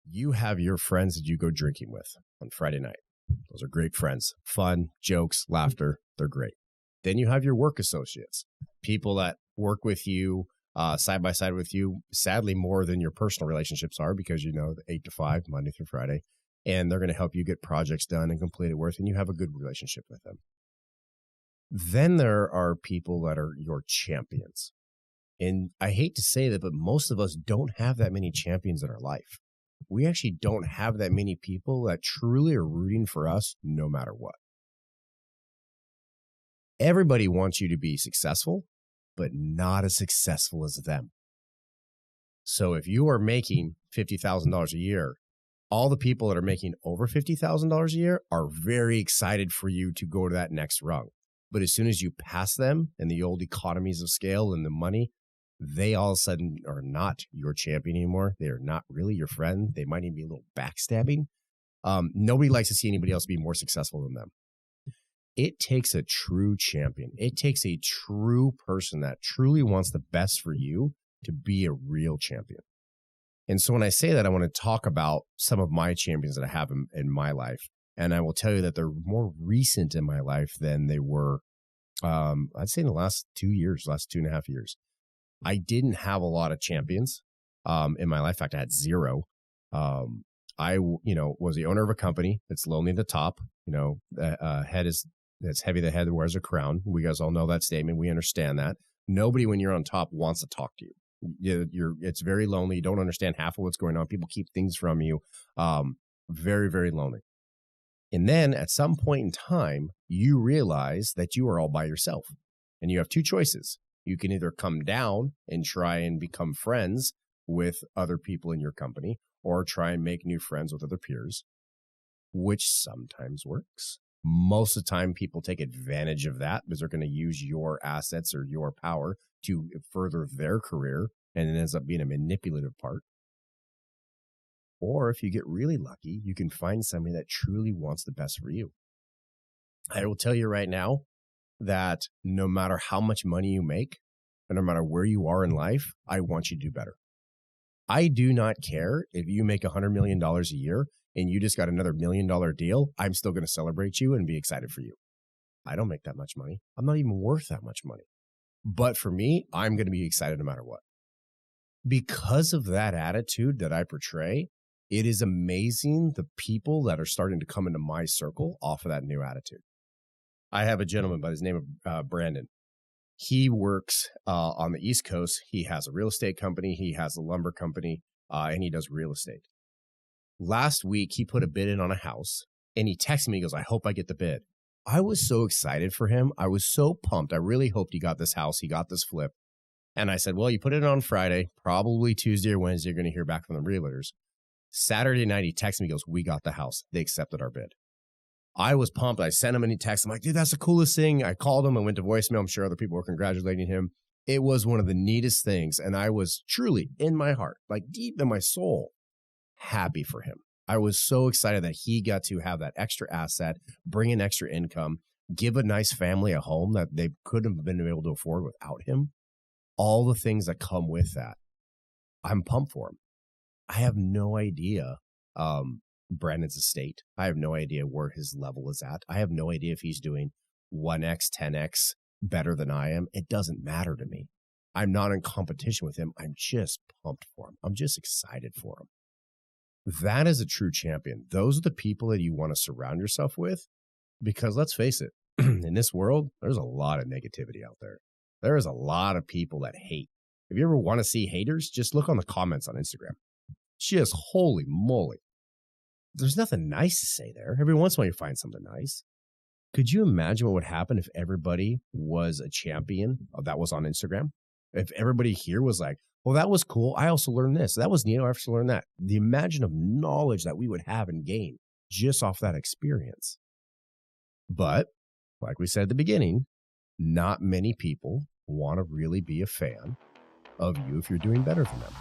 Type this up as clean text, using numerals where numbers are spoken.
You have your friends that you go drinking with on Friday night. Those are great friends. Fun, jokes, laughter. They're great. Then you have your work associates, people that work with you side by side with you, sadly, more than your personal relationships are because, you know, 8 to 5, Monday through Friday, and they're going to help you get projects done and completed work, and you have a good relationship with them. Then there are people that are your champions. And I hate to say that, but most of us don't have that many champions in our life. We actually don't have that many people that truly are rooting for us no matter what. Everybody wants you to be successful, but not as successful as them. So if you are making $50,000 a year, all the people that are making over $50,000 a year are very excited for you to go to that next rung. But as soon as you pass them and the old economies of scale and the money, they all of a sudden are not your champion anymore. They are not really your friend. They might even be a little backstabbing. Nobody likes to see anybody else be more successful than them. It takes a true champion. It takes a true person that truly wants the best for you to be a real champion. And so when I say that, I want to talk about some of my champions that I have in my life. And I will tell you that they're more recent in my life than they were, I'd say in the last 2 years, last 2.5 years. I didn't have a lot of champions in my life. In fact, I had zero. I was the owner of a company that's lonely at the top. Head is that's heavy. The head wears a crown. We guys all know that statement. We understand that. Nobody, when you're on top, wants to talk to you. It's very lonely. You don't understand half of what's going on. People keep things from you. Very, very lonely. And then at some point in time, you realize that you are all by yourself, and you have two choices. You can either come down and try and become friends with other people in your company, or try and make new friends with other peers, which sometimes works. Most of the time, people take advantage of that because they're going to use your assets or your power to further their career, and it ends up being a manipulative part. Or if you get really lucky, you can find somebody that truly wants the best for you. I will tell you right now that no matter how much money you make, and no matter where you are in life, I want you to do better. I do not care if you make $100 million a year and you just got another $1 million deal. I'm still going to celebrate you and be excited for you. I don't make that much money. I'm not even worth that much money. But for me, I'm going to be excited no matter what. Because of that attitude that I portray, it is amazing the people that are starting to come into my circle off of that new attitude. I have a gentleman by the name of Brandon. He works on the East Coast. He has a real estate company. He has a lumber company, and he does real estate. Last week, he put a bid in on a house, and he texted me. He goes, I hope I get the bid. I was so excited for him. I was so pumped. I really hoped he got this house. He got this flip. And I said, well, you put it on Friday, probably Tuesday or Wednesday, you're going to hear back from the realtors. Saturday night, he texted me. He goes, we got the house. They accepted our bid. I was pumped. I sent him a text. I'm like, dude, that's the coolest thing. I called him. I went to voicemail. I'm sure other people were congratulating him. It was one of the neatest things. And I was truly in my heart, like deep in my soul, happy for him. I was so excited that he got to have that extra asset, bring in extra income, give a nice family a home that they couldn't have been able to afford without him. All the things that come with that. I'm pumped for him. I have no idea Brandon's estate. I have no idea where his level is at. I have no idea if he's doing 1x, 10x better than I am. It doesn't matter to me. I'm not in competition with him. I'm just pumped for him. I'm just excited for him. That is a true champion. Those are the people that you want to surround yourself with, because let's face it, in this world, there's a lot of negativity out there. There is a lot of people that hate. If you ever want to see haters, just look on the comments on Instagram. Just holy moly. There's nothing nice to say there. Every once in a while you find something nice. Could you imagine what would happen if everybody was a champion that was on Instagram? If everybody here was like, well, that was cool. I also learned this. That was neat. I also learned that. The imagine of knowledge that we would have and gain just off that experience. But like we said at the beginning, not many people want to really be a fan of you if you're doing better than them.